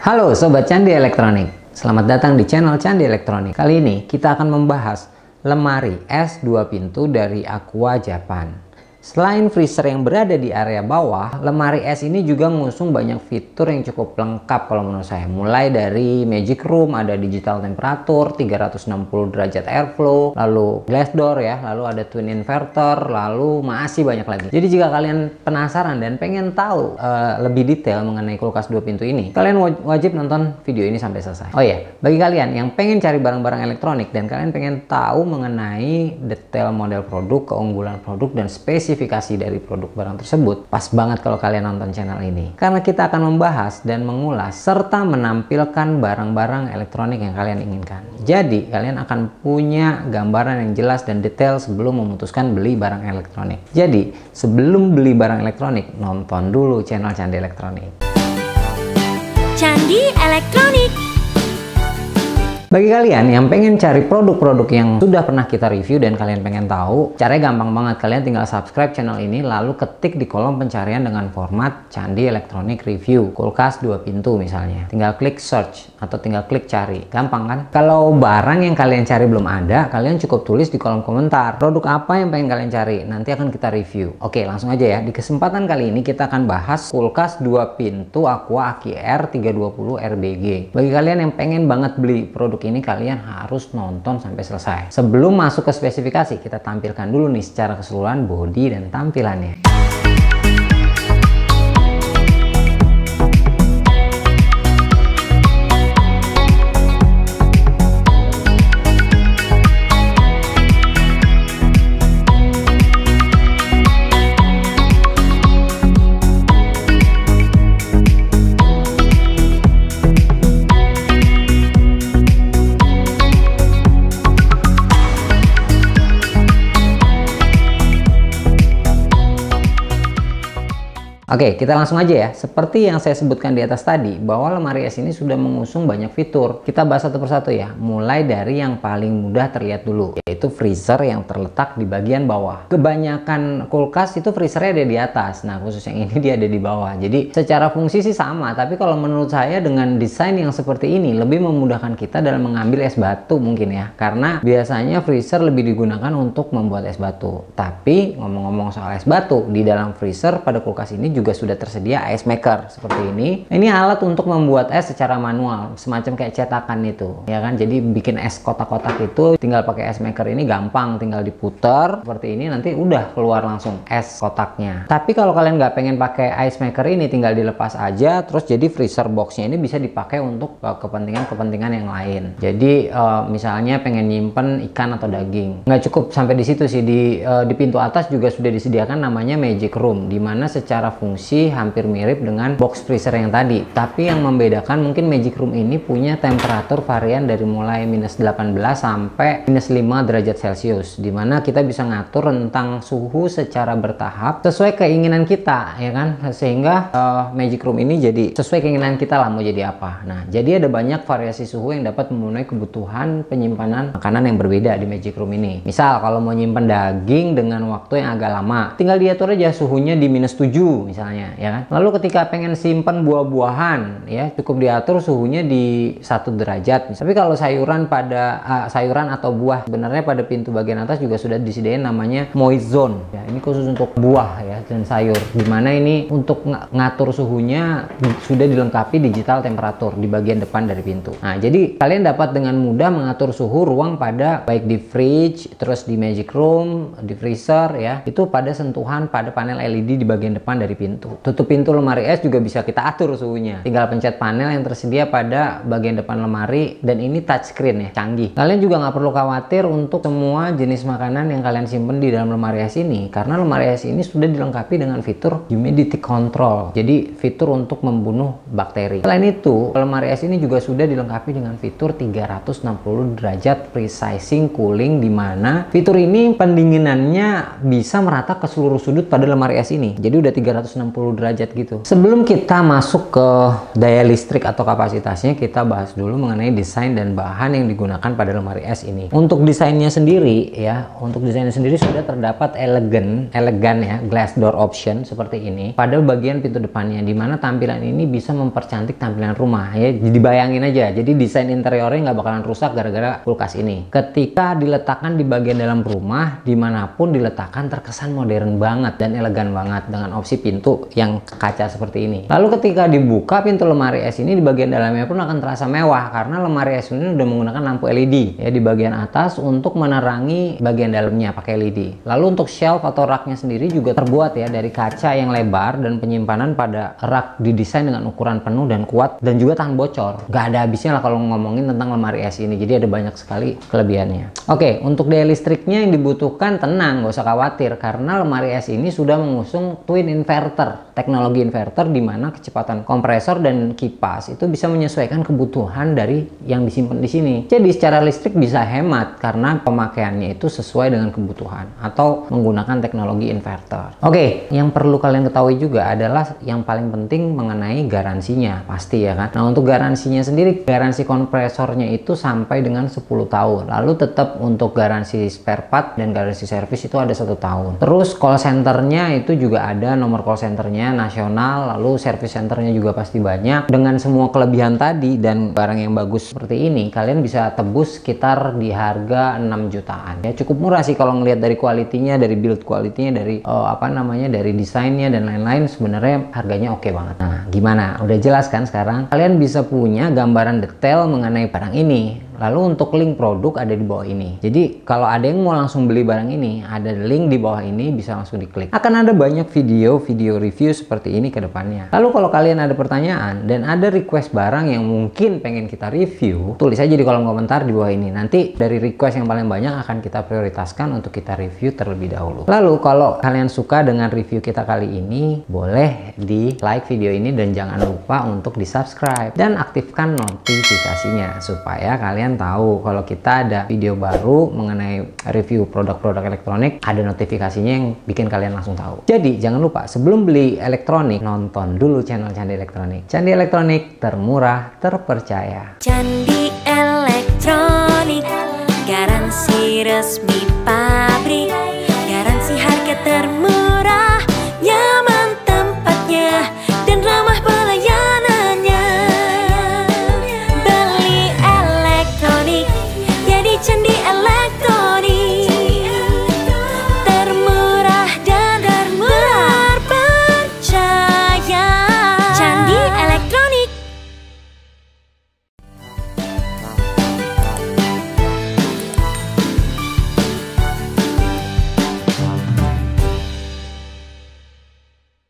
Halo Sobat Candi Elektronik, selamat datang di channel Candi Elektronik. Kali ini kita akan membahas lemari es 2 pintu dari Aqua Japan. Selain freezer yang berada di area bawah, lemari es ini juga mengusung banyak fitur yang cukup lengkap kalau menurut saya. Mulai dari Magic Room, ada digital temperatur, 360 derajat airflow, lalu glass door ya, lalu ada twin inverter, lalu masih banyak lagi. Jadi jika kalian penasaran dan pengen tahu lebih detail mengenai kulkas 2 pintu ini, kalian wajib nonton video ini sampai selesai. Oh ya, bagi kalian yang pengen cari barang-barang elektronik dan kalian pengen tahu mengenai detail model produk, keunggulan produk, dan spesifikasi dari produk barang tersebut, pas banget kalau kalian nonton channel ini, karena kita akan membahas dan mengulas serta menampilkan barang-barang elektronik yang kalian inginkan. Jadi kalian akan punya gambaran yang jelas dan detail sebelum memutuskan beli barang elektronik. Jadi sebelum beli barang elektronik, nonton dulu channel Candi Elektronik. Candi Elektronik. Bagi kalian yang pengen cari produk-produk yang sudah pernah kita review dan kalian pengen tahu, caranya gampang banget. Kalian tinggal subscribe channel ini, lalu ketik di kolom pencarian dengan format Candi Elektronik Review kulkas 2 pintu misalnya. Tinggal klik search atau tinggal klik cari. Gampang kan? Kalau barang yang kalian cari belum ada, kalian cukup tulis di kolom komentar produk apa yang pengen kalian cari, nanti akan kita review. Oke, langsung aja ya. Di kesempatan kali ini kita akan bahas kulkas 2 pintu Aqua AQR 320 RBG. Bagi kalian yang pengen banget beli produk ini, kalian harus nonton sampai selesai. Sebelum masuk ke spesifikasi, kita tampilkan dulu nih secara keseluruhan bodi dan tampilannya. Oke, kita langsung aja ya. Seperti yang saya sebutkan di atas tadi, bahwa lemari es ini sudah mengusung banyak fitur. Kita bahas satu persatu ya. Mulai dari yang paling mudah terlihat dulu, yaitu freezer yang terletak di bagian bawah. Kebanyakan kulkas itu freezernya ada di atas. Nah, khusus yang ini dia ada di bawah. Jadi secara fungsi sih sama, tapi kalau menurut saya dengan desain yang seperti ini lebih memudahkan kita dalam mengambil es batu mungkin ya. Karena biasanya freezer lebih digunakan untuk membuat es batu. Tapi ngomong-ngomong soal es batu, di dalam freezer pada kulkas ini juga sudah tersedia ice maker seperti ini. Ini alat untuk membuat es secara manual, semacam kayak cetakan itu, ya kan? Jadi bikin es kotak-kotak itu tinggal pakai ice maker ini gampang, tinggal diputer seperti ini, nanti udah keluar langsung es kotaknya. Tapi kalau kalian nggak pengen pakai ice maker ini, tinggal dilepas aja, terus jadi freezer boxnya ini bisa dipakai untuk kepentingan-kepentingan yang lain. Jadi misalnya pengen nyimpen ikan atau daging, nggak cukup sampai di situ sih. Di pintu atas juga sudah disediakan namanya Magic Room, dimana secara fungsi hampir mirip dengan box freezer yang tadi, tapi yang membedakan mungkin Magic Room ini punya temperatur varian dari mulai minus 18 sampai minus 5 derajat Celcius, dimana kita bisa ngatur rentang suhu secara bertahap sesuai keinginan kita, ya kan? Sehingga Magic Room ini jadi sesuai keinginan kita lah mau jadi apa. Nah, jadi ada banyak variasi suhu yang dapat memenuhi kebutuhan penyimpanan makanan yang berbeda di Magic Room ini. Misal kalau mau nyimpen daging dengan waktu yang agak lama, tinggal diatur aja suhunya di minus 7 misalnya, ya kan? Lalu ketika pengen simpan buah-buahan, ya cukup diatur suhunya di 1 derajat. Tapi kalau sayuran atau buah, sebenarnya pada pintu bagian atas juga sudah disediain namanya moist zone. Ya, ini khusus untuk buah ya dan sayur. Dimana ini untuk ngatur suhunya sudah dilengkapi digital temperatur di bagian depan dari pintu. Nah, jadi kalian dapat dengan mudah mengatur suhu ruang pada baik di fridge, terus di Magic Room, di freezer ya, itu pada sentuhan pada panel LED di bagian depan dari pintu. Tutup pintu lemari es juga bisa kita atur suhunya. Tinggal pencet panel yang tersedia pada bagian depan lemari, dan ini touchscreen ya, canggih. Kalian juga nggak perlu khawatir untuk semua jenis makanan yang kalian simpen di dalam lemari es ini, karena lemari es ini sudah dilengkapi dengan fitur humidity control. Jadi fitur untuk membunuh bakteri. Selain itu, lemari es ini juga sudah dilengkapi dengan fitur 360 derajat precising cooling, di mana fitur ini pendinginannya bisa merata ke seluruh sudut pada lemari es ini. Jadi udah 360 derajat gitu. Sebelum kita masuk ke daya listrik atau kapasitasnya, kita bahas dulu mengenai desain dan bahan yang digunakan pada lemari es ini. Untuk desainnya sendiri ya, sudah terdapat elegan elegan ya, glass door option seperti ini pada bagian pintu depannya, dimana tampilan ini bisa mempercantik tampilan rumah ya. Dibayangin aja, jadi desain interiornya nggak bakalan rusak gara-gara kulkas ini. Ketika diletakkan di bagian dalam rumah, dimanapun diletakkan terkesan modern banget dan elegan banget dengan opsi pintu yang kaca seperti ini. Lalu ketika dibuka pintu lemari es ini, di bagian dalamnya pun akan terasa mewah karena lemari es ini udah menggunakan lampu LED ya di bagian atas untuk menerangi bagian dalamnya pakai LED. Lalu untuk shelf atau raknya sendiri juga terbuat ya dari kaca yang lebar, dan penyimpanan pada rak didesain dengan ukuran penuh dan kuat dan juga tahan bocor. Gak ada habisnya lah kalau ngomongin tentang lemari es ini, jadi ada banyak sekali kelebihannya. Oke, untuk daya listriknya yang dibutuhkan tenang, gak usah khawatir karena lemari es ini sudah mengusung twin inverter, teknologi inverter di mana kecepatan kompresor dan kipas itu bisa menyesuaikan kebutuhan dari yang disimpan di sini. Jadi secara listrik bisa hemat karena pemakaiannya itu sesuai dengan kebutuhan atau menggunakan teknologi inverter. Oke, yang perlu kalian ketahui juga adalah yang paling penting mengenai garansinya, pasti ya kan. Nah, untuk garansinya sendiri, garansi kompresornya itu sampai dengan 10 tahun. Lalu tetap untuk garansi spare part dan garansi servis itu ada 1 tahun. Terus call centernya itu juga ada, nomor call centernya nasional, lalu service centernya juga pasti banyak. Dengan semua kelebihan tadi dan barang yang bagus seperti ini, kalian bisa tebus sekitar di harga 6 jutaan ya. Cukup murah sih kalau ngelihat dari kualitinya, dari build kualitinya, dari dari desainnya dan lain-lain. Sebenarnya harganya oke banget. Nah, gimana? Udah jelas kan sekarang? Kalian bisa punya gambaran detail mengenai barang ini. Lalu untuk link produk ada di bawah ini. Jadi kalau ada yang mau langsung beli barang ini, ada link di bawah ini, bisa langsung diklik. Akan ada banyak video review seperti ini ke depannya. Lalu kalau kalian ada pertanyaan dan ada request barang yang mungkin pengen kita review, tulis aja di kolom komentar di bawah ini. Nanti dari request yang paling banyak akan kita prioritaskan untuk kita review terlebih dahulu. Lalu kalau kalian suka dengan review kita kali ini, boleh di like video ini dan jangan lupa untuk di subscribe dan aktifkan notifikasinya supaya kalian tahu kalau kita ada video baru mengenai review produk-produk elektronik, ada notifikasinya yang bikin kalian langsung tahu. Jadi jangan lupa sebelum beli elektronik, nonton dulu channel Candi Elektronik. Candi Elektronik termurah, terpercaya. Candi Elektronik, garansi resmi Pak.